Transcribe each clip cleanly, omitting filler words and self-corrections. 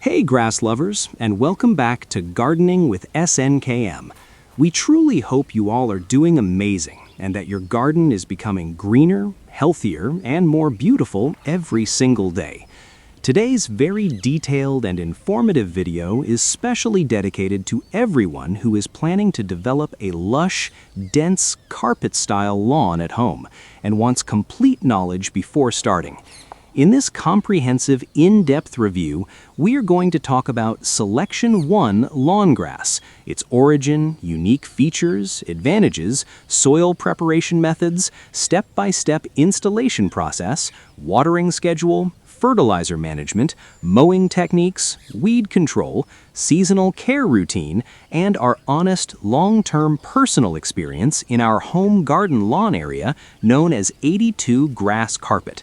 Hey grass lovers, and welcome back to Gardening with SNKM. We truly hope you all are doing amazing and that your garden is becoming greener, healthier, and more beautiful every single day. Today's very detailed and informative video is specially dedicated to everyone who is planning to develop a lush, dense, carpet-style lawn at home and wants complete knowledge before starting. In this comprehensive, in-depth review, we are going to talk about Selection 1 lawn grass, its origin, unique features, advantages, soil preparation methods, step-by-step installation process, watering schedule, fertilizer management, mowing techniques, weed control, seasonal care routine, and our honest, long-term personal experience in our home garden lawn area known as 82 grass carpet.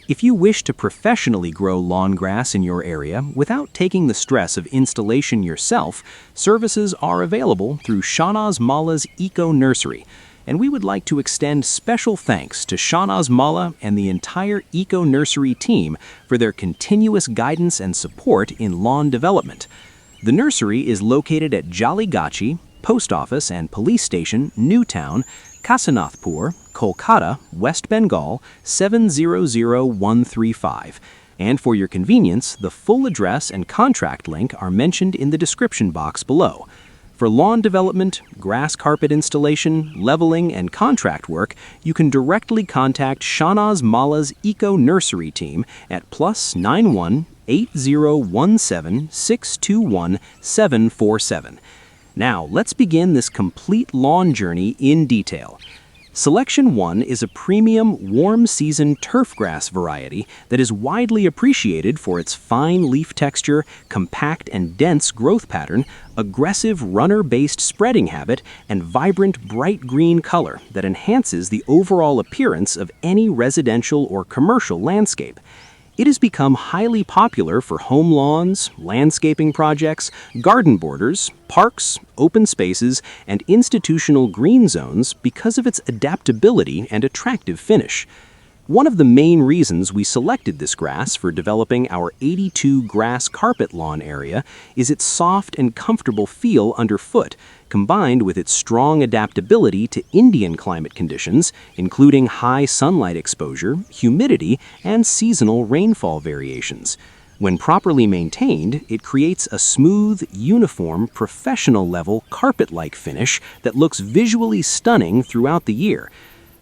If you wish to professionally grow lawn grass in your area without taking the stress of installation yourself, services are available through Shahnaz Malla's Eco Nursery, and we would like to extend special thanks to Shahnaz Malla and the entire Eco Nursery team for their continuous guidance and support in lawn development. The nursery is located at Jaligachi, Post Office and Police Station, Newtown, Kasanathpur, Kolkata, West Bengal 700135. And for your convenience, the full address and contract link are mentioned in the description box below. For lawn development, grass carpet installation, leveling, and contract work, you can directly contact Shahnaz Malla's Eco Nursery team at +91 8017 621 747. Now, let's begin this complete lawn journey in detail. Selection 1 is a premium warm-season turfgrass variety that is widely appreciated for its fine leaf texture, compact and dense growth pattern, aggressive runner-based spreading habit, and vibrant bright green color that enhances the overall appearance of any residential or commercial landscape. It has become highly popular for home lawns, landscaping projects, garden borders, parks, open spaces, and institutional green zones because of its adaptability and attractive finish. One of the main reasons we selected this grass for developing our 82 grass carpet lawn area is its soft and comfortable feel underfoot, combined with its strong adaptability to Indian climate conditions, including high sunlight exposure, humidity, and seasonal rainfall variations. When properly maintained, it creates a smooth, uniform, professional-level carpet-like finish that looks visually stunning throughout the year.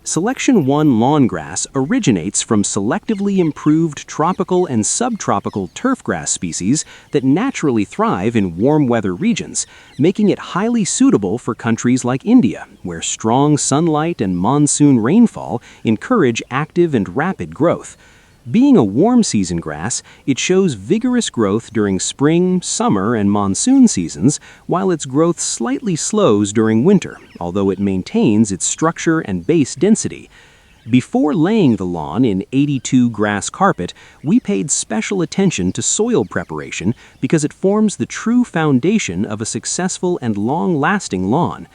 Selection 1 lawn grass originates from selectively improved tropical and subtropical turfgrass species that naturally thrive in warm weather regions, making it highly suitable for countries like India, where strong sunlight and monsoon rainfall encourage active and rapid growth. Being a warm season grass, it shows vigorous growth during spring, summer, and monsoon seasons, while its growth slightly slows during winter, although it maintains its structure and base density. Before laying the lawn in 82 grass carpet, we paid special attention to soil preparation because it forms the true foundation of a successful and long-lasting lawn.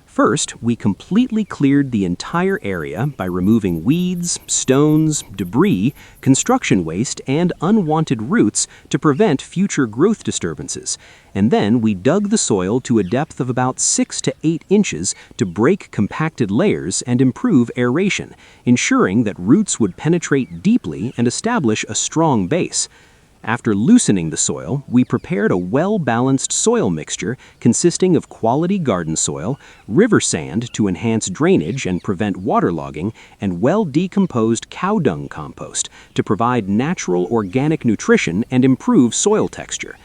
First, we completely cleared the entire area by removing weeds, stones, debris, construction waste, and unwanted roots to prevent future growth disturbances. And then we dug the soil to a depth of about 6 to 8 inches to break compacted layers and improve aeration, ensuring that roots would penetrate deeply and establish a strong base. After loosening the soil, we prepared a well-balanced soil mixture consisting of quality garden soil, river sand to enhance drainage and prevent waterlogging, and well-decomposed cow dung compost to provide natural organic nutrition and improve soil texture.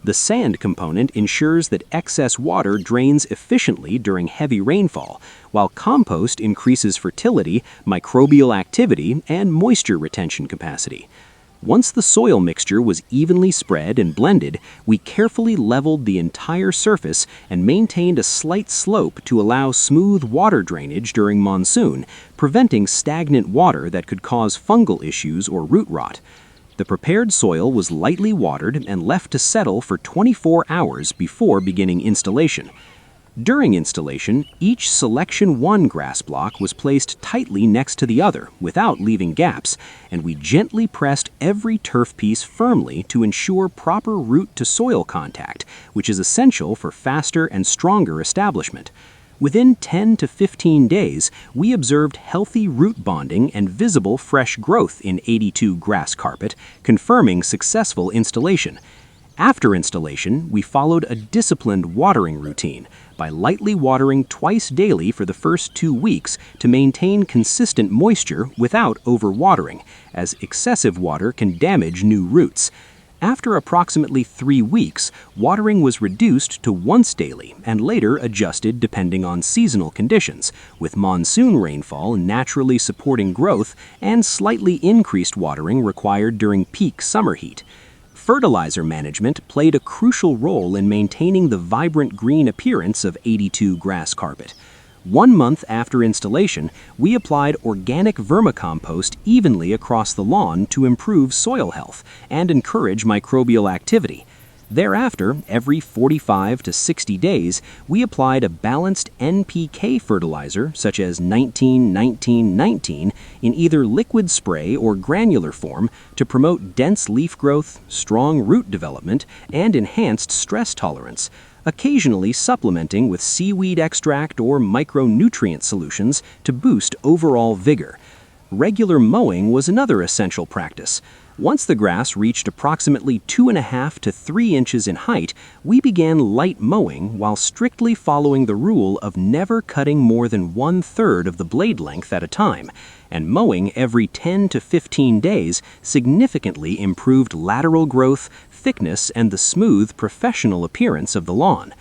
The sand component ensures that excess water drains efficiently during heavy rainfall, while compost increases fertility, microbial activity, and moisture retention capacity. Once the soil mixture was evenly spread and blended, we carefully leveled the entire surface and maintained a slight slope to allow smooth water drainage during monsoon, preventing stagnant water that could cause fungal issues or root rot. The prepared soil was lightly watered and left to settle for 24 hours before beginning installation. During installation, each Selection 1 grass block was placed tightly next to the other without leaving gaps, and we gently pressed every turf piece firmly to ensure proper root-to-soil contact, which is essential for faster and stronger establishment. Within 10 to 15 days, we observed healthy root bonding and visible fresh growth in 82 grass carpet, confirming successful installation. After installation, we followed a disciplined watering routine by lightly watering twice daily for the first 2 weeks to maintain consistent moisture without overwatering, as excessive water can damage new roots. After approximately 3 weeks, watering was reduced to once daily and later adjusted depending on seasonal conditions, with monsoon rainfall naturally supporting growth and slightly increased watering required during peak summer heat. Fertilizer management played a crucial role in maintaining the vibrant green appearance of 82 grass carpet. 1 month after installation, we applied organic vermicompost evenly across the lawn to improve soil health and encourage microbial activity. Thereafter, every 45 to 60 days, we applied a balanced NPK fertilizer such as 19-19-19 in either liquid spray or granular form to promote dense leaf growth, strong root development, and enhanced stress tolerance, occasionally supplementing with seaweed extract or micronutrient solutions to boost overall vigor. Regular mowing was another essential practice. Once the grass reached approximately 2.5 to 3 inches in height, we began light mowing while strictly following the rule of never cutting more than 1/3 of the blade length at a time, and mowing every 10 to 15 days significantly improved lateral growth, thickness, and the smooth, professional appearance of the lawn.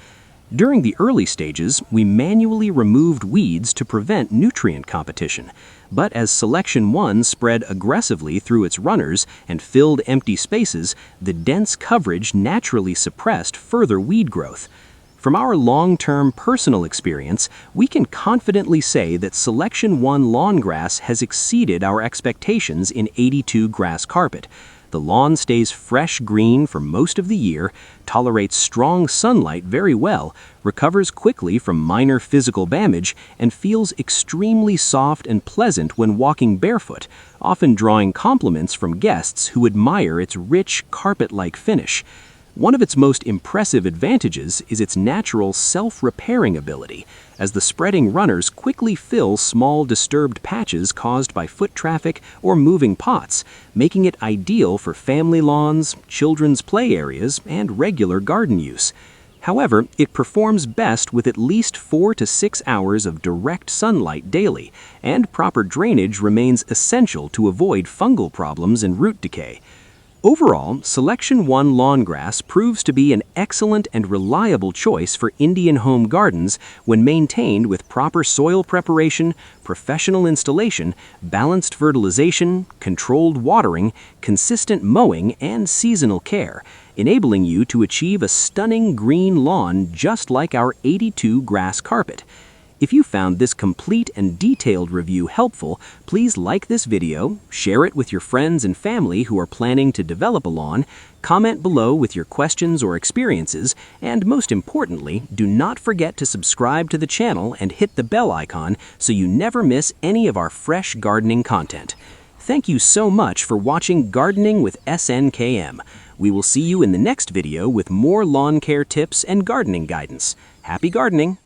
During the early stages, we manually removed weeds to prevent nutrient competition, but as Selection 1 spread aggressively through its runners and filled empty spaces, the dense coverage naturally suppressed further weed growth. From our long-term personal experience, we can confidently say that Selection 1 lawn grass has exceeded our expectations in 82 grass carpet. The lawn stays fresh green for most of the year, tolerates strong sunlight very well, recovers quickly from minor physical damage, and feels extremely soft and pleasant when walking barefoot, often drawing compliments from guests who admire its rich, carpet-like finish. One of its most impressive advantages is its natural self-repairing ability, as the spreading runners quickly fill small disturbed patches caused by foot traffic or moving pots, making it ideal for family lawns, children's play areas, and regular garden use. However, it performs best with at least 4 to 6 hours of direct sunlight daily, and proper drainage remains essential to avoid fungal problems and root decay. Overall, Selection 1 lawn grass proves to be an excellent and reliable choice for Indian home gardens when maintained with proper soil preparation, professional installation, balanced fertilization, controlled watering, consistent mowing, and seasonal care, enabling you to achieve a stunning green lawn just like our 82 grass carpet. If you found this complete and detailed review helpful, please like this video, share it with your friends and family who are planning to develop a lawn, comment below with your questions or experiences, and most importantly, do not forget to subscribe to the channel and hit the bell icon so you never miss any of our fresh gardening content. Thank you so much for watching Gardening with SNKM. We will see you in the next video with more lawn care tips and gardening guidance. Happy gardening!